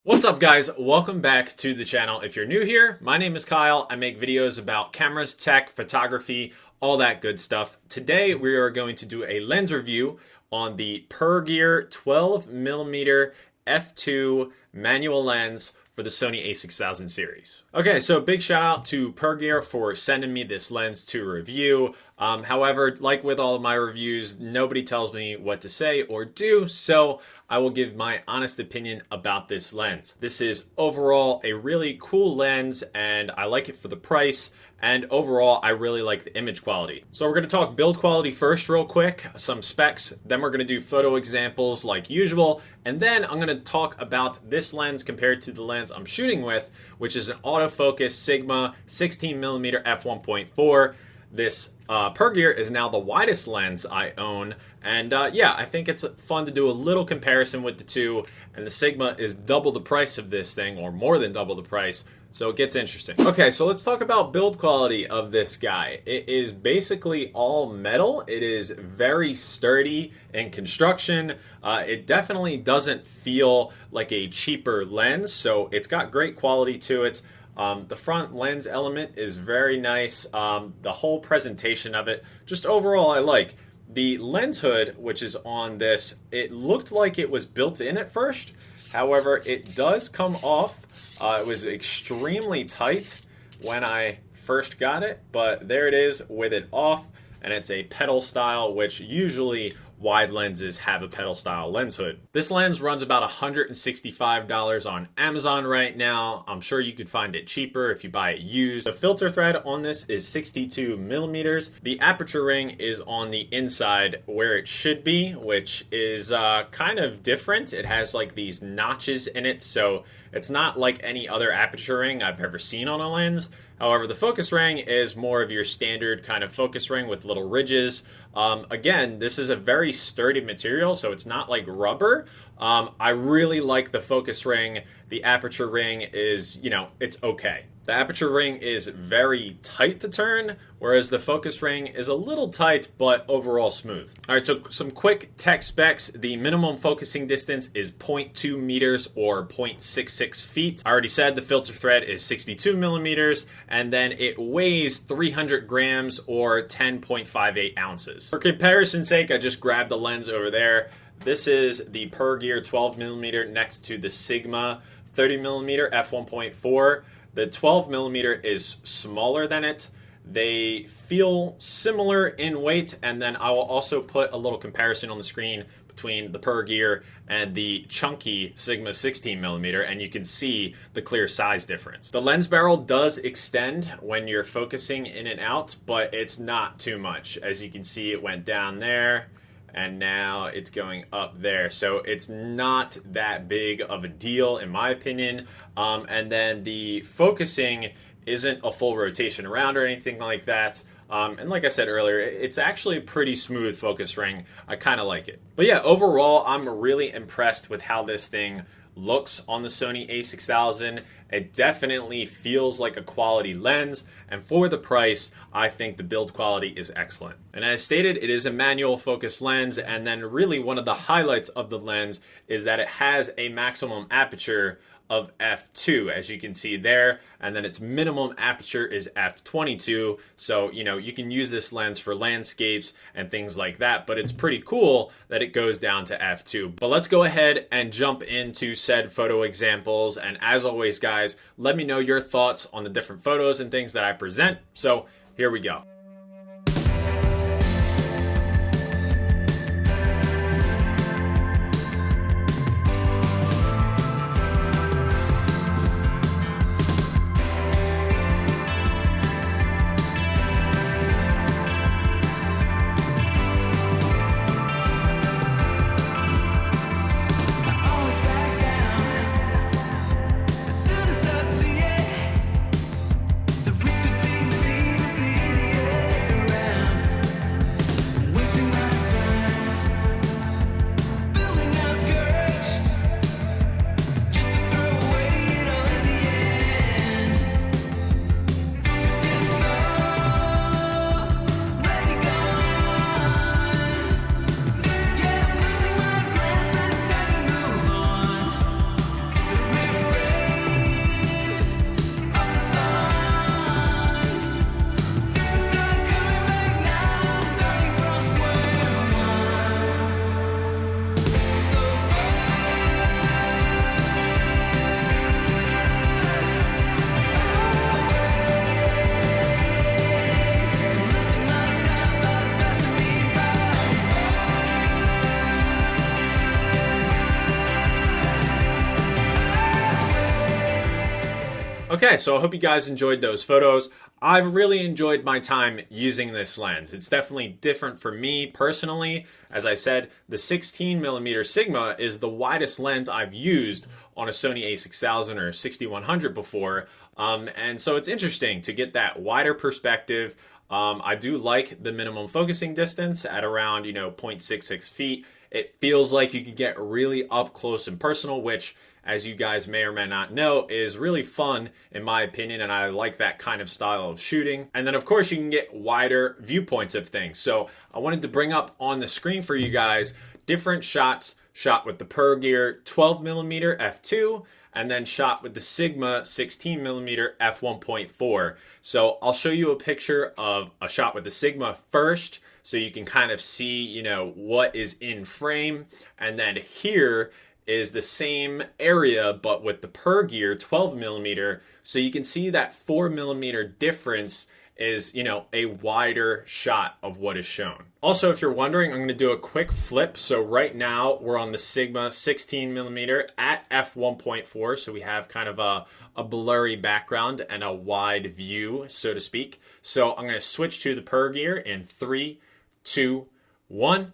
What's up guys, welcome back to the channel. If you're new here, my name is Kyle. I make videos about cameras, tech, photography, all that good stuff. Today we are going to do a lens review on the Pergear 12mm f2 manual lens for the Sony A6000 series. Okay, so big shout out to Pergear for sending me this lens to review. However, like with all of my reviews, nobody tells me what to say or do, so I will give my honest opinion about this lens. This is overall a really cool lens and I like it for the price, and overall I really like the image quality. So we're going to talk build quality first real quick, some specs, then we're going to do photo examples like usual, and then I'm going to talk about this lens compared to the lens I'm shooting with, which is an autofocus Sigma 16mm f1.4. This Pergear is now the widest lens I own, and yeah, I think it's fun to do a little comparison with the two, and the Sigma is double the price of this thing, or more than double the price, so it gets interesting. Okay, so let's talk about build quality of this guy. It is basically all metal. It is very sturdy in construction. It definitely doesn't feel like a cheaper lens, so it's got great quality to it. The front lens element is very nice. The whole presentation of it, just overall, I like. The lens hood, which is on this, it looked like it was built in at first. However, it does come off. It was extremely tight when I first got it, but there it is with it off, and it's a pedal style, which usually wide lenses have a pedal style lens hood. This lens runs about $165 on Amazon right now. I'm sure you could find it cheaper if you buy it used. The filter thread on this is 62mm. The aperture ring is on the inside where it should be, which is kind of different. It has like these notches in it, so it's not like any other aperture ring I've ever seen on a lens. However, the focus ring is more of your standard kind of focus ring with little ridges. Again, this is a very sturdy material, so it's not like rubber. I really like the focus ring. The aperture ring is, it's okay. The aperture ring is very tight to turn, whereas the focus ring is a little tight, but overall smooth. All right, so some quick tech specs. The minimum focusing distance is 0.2 meters or 0.66 feet. I already said the filter thread is 62mm, and then it weighs 300 grams or 10.58 ounces. For comparison's sake, I just grabbed the lens over there. This is the Pergear 12mm next to the Sigma 30mm f1.4. The 12mm is smaller than it. They feel similar in weight, and then I will also put a little comparison on the screen between the Pergear and the chunky Sigma 16mm, and you can see the clear size difference. The lens barrel does extend when you're focusing in and out, but it's not too much. As you can see, it went down there, and now it's going up there. So it's not that big of a deal in my opinion. And then the focusing isn't a full rotation around or anything like that. And like I said earlier, it's actually a pretty smooth focus ring. I kind of like it. But yeah, overall, I'm really impressed with how this thing looks on the Sony A6000. It definitely feels like a quality lens, and for the price, I think the build quality is excellent. And as stated, it is a manual focus lens, and then really one of the highlights of the lens is that it has a maximum aperture of f2, as you can see there, and then its minimum aperture is f22, so you can use this lens for landscapes and things like that, but it's pretty cool that it goes down to f2. But let's go ahead and jump into said photo examples, and as always guys, let me know your thoughts on the different photos and things that I present. So here we go. The risk of being seen as the idiot. Okay, so I hope you guys enjoyed those photos. I've really enjoyed my time using this lens. It's definitely different for me personally. As I said, the 16mm Sigma is the widest lens I've used on a Sony a6000 or 6100 before. And so it's interesting to get that wider perspective. I do like the minimum focusing distance at around, 0.66 feet. It feels like you can get really up close and personal, which, as you guys may or may not know, is really fun in my opinion, and I like that kind of style of shooting. And then of course you can get wider viewpoints of things. So I wanted to bring up on the screen for you guys different shots shot with the Pergear 12mm f2 and then shot with the Sigma 16mm f1.4. So I'll show you a picture of a shot with the Sigma first, so you can kind of see, what is in frame. And then here is the same area, but with the Pergear 12mm. So you can see that 4mm difference is, a wider shot of what is shown. Also, if you're wondering, I'm going to do a quick flip. So right now we're on the Sigma 16mm at f1.4. So we have kind of a blurry background and a wide view, so to speak. So I'm going to switch to the Pergear in 3, 2, 1.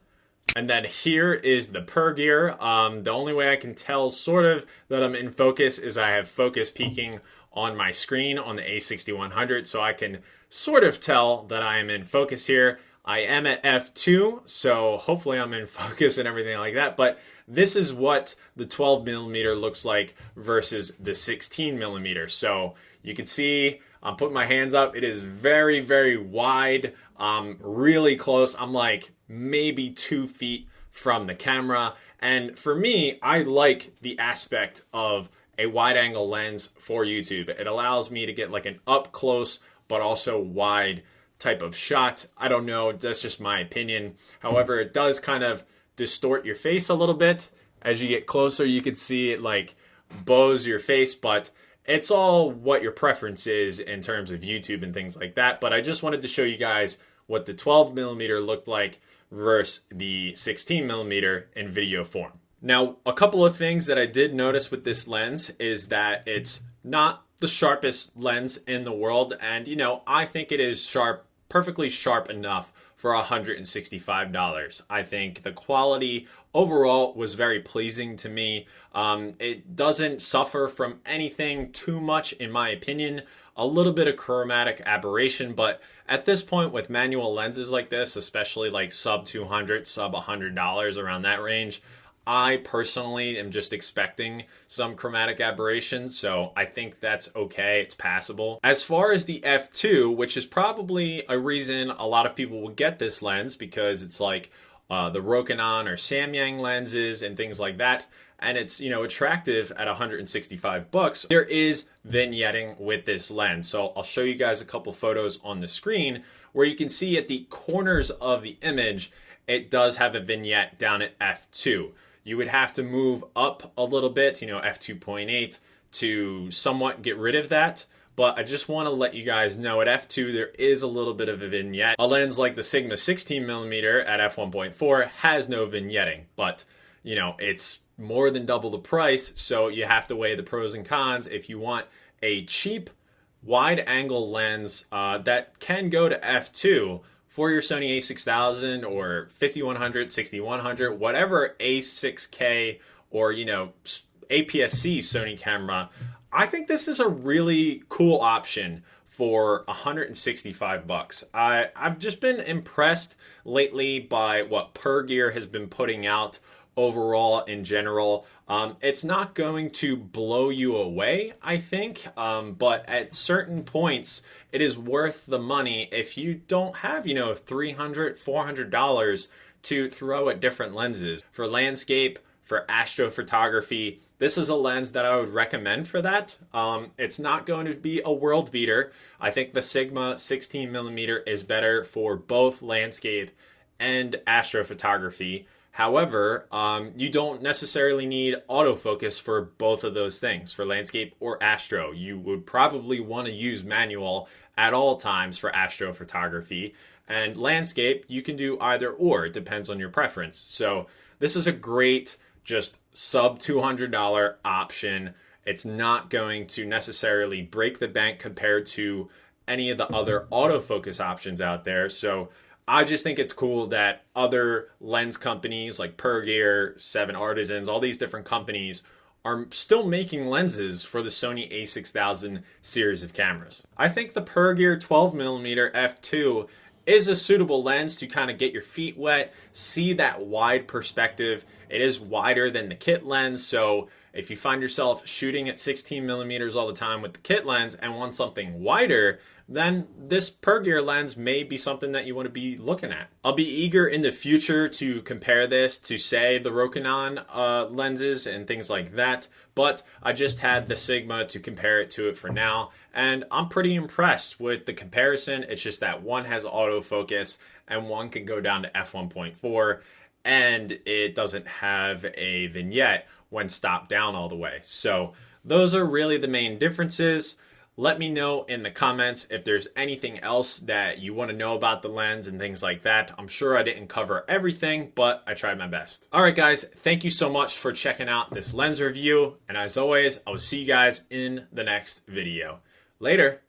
And then here is the Pergear. The only way I can tell sort of that I'm in focus is I have focus peaking on my screen on the a6100, so I can sort of tell that I am in focus here. I am at f2, so hopefully I'm in focus and everything like that. But this is what the 12mm looks like versus the 16mm. So you can see I'm putting my hands up. It is very, very wide, really close. I'm like maybe 2 feet from the camera. And for me, I like the aspect of a wide angle lens for YouTube. It allows me to get like an up close but also wide type of shot. I don't know, that's just my opinion. However, it does kind of distort your face a little bit. As you get closer, you can see it like bows your face, but it's all what your preference is in terms of YouTube and things like that. But I just wanted to show you guys what the 12mm looked like versus the 16mm in video form. Now, a couple of things that I did notice with this lens is that it's not the sharpest lens in the world. And, I think it is sharp, perfectly sharp enough for $165. I think the quality overall was very pleasing to me. It doesn't suffer from anything too much, in my opinion. A little bit of chromatic aberration, but at this point with manual lenses like this, especially like sub 200, sub $100, around that range, I personally am just expecting some chromatic aberration, so I think that's okay. It's passable. As far as the f2, which is probably a reason a lot of people will get this lens, because it's like the Rokinon or Samyang lenses and things like that, and it's attractive at $165. There is vignetting with this lens, so I'll show you guys a couple photos on the screen where you can see at the corners of the image it does have a vignette down at f2. You would have to move up a little bit, f2.8, to somewhat get rid of that. But I just want to let you guys know at f2 there is a little bit of a vignette. A lens like the Sigma 16mm at f1.4 has no vignetting, but it's more than double the price, so you have to weigh the pros and cons. If you want a cheap wide angle lens that can go to f2 for your Sony a6000 or 5100, 6100, whatever A6K or APS-C Sony camera, I think this is a really cool option for $165. I've just been impressed lately by what Pergear has been putting out overall in general. It's not going to blow you away, I think, but at certain points it is worth the money if you don't have $300, $400 to throw at different lenses. For landscape, for astrophotography, this is a lens that I would recommend for that. It's not going to be a world beater. I think the Sigma 16mm is better for both landscape and astrophotography. However, you don't necessarily need autofocus for both of those things, for landscape or astro. You would probably want to use manual at all times for astrophotography. And landscape, you can do either or. It depends on your preference. So this is a great, just sub $200 option. It's not going to necessarily break the bank compared to any of the other autofocus options out there. So I just think it's cool that other lens companies like Pergear, 7 Artisans, all these different companies are still making lenses for the Sony A6000 series of cameras. I think the Pergear 12mm f2 is a suitable lens to kind of get your feet wet, see that wide perspective. It is wider than the kit lens, so if you find yourself shooting at 16mm all the time with the kit lens and want something wider, then this Pergear lens may be something that you want to be looking at. I'll be eager in the future to compare this to, say, the Rokinon lenses and things like that, but I just had the Sigma to compare it to it for now, and I'm pretty impressed with the comparison. It's just that one has autofocus and one can go down to f1.4, and it doesn't have a vignette when stopped down all the way. So those are really the main differences. Let me know in the comments if there's anything else that you want to know about the lens and things like that. I'm sure I didn't cover everything, but I tried my best. All right, guys, thank you so much for checking out this lens review. And as always, I will see you guys in the next video. Later.